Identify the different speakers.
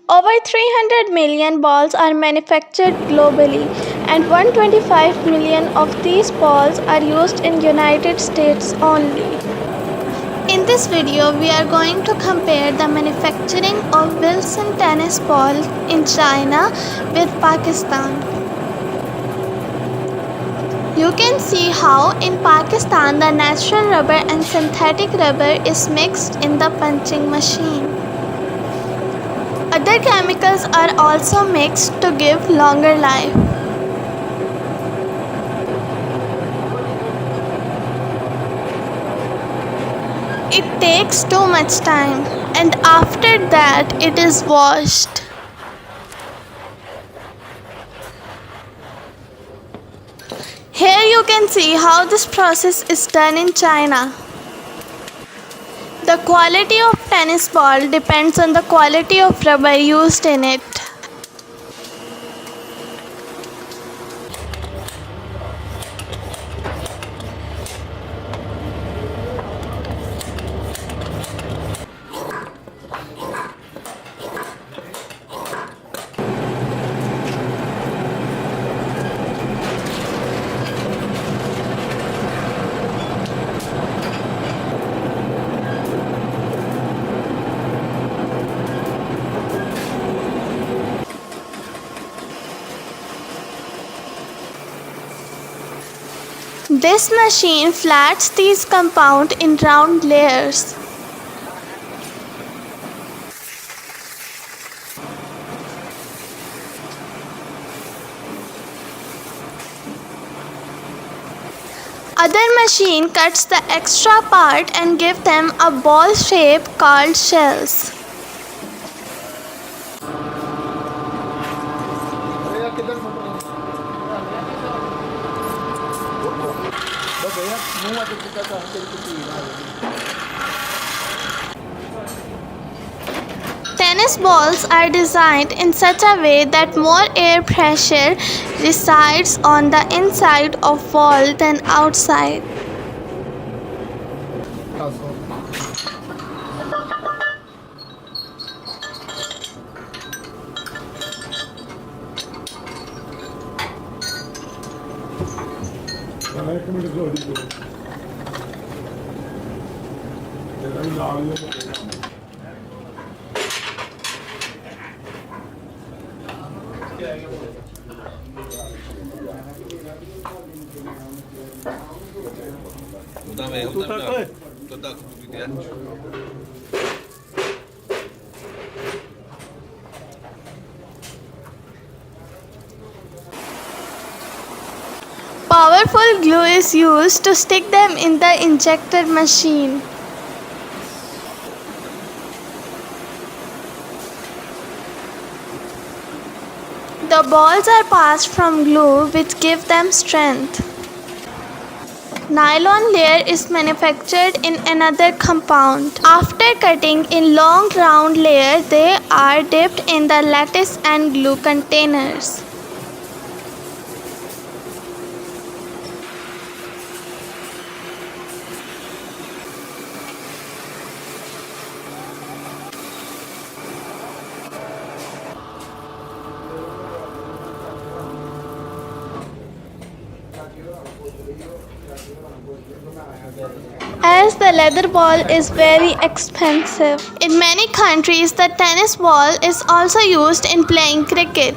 Speaker 1: Over 300 million balls are manufactured globally, and 125 million of these balls are used in United States only. In this video, we are going to compare the manufacturing of Wilson tennis ball in China with Pakistan. You can see how in Pakistan the natural rubber and synthetic rubber is mixed in the punching machine. Other chemicals are also mixed to give longer life. It takes too much time, and after that it is washed. Here you can see how this process is done in China. The quality of tennis ball depends on the quality of rubber used in it. This machine flats these compounds in round layers. Other machine cuts the extra part and give them a ball shape called shells. Tennis balls are designed in such a way that more air pressure resides on the inside of ball than outside. Powerful glue is used to stick them in the injector machine. The balls are passed from glue which give them strength. Nylon layer is manufactured in another compound. After cutting in long round layers, they are dipped in the lattice and glue containers. As the leather ball is very expensive. In many countries, the tennis ball is also used in playing cricket.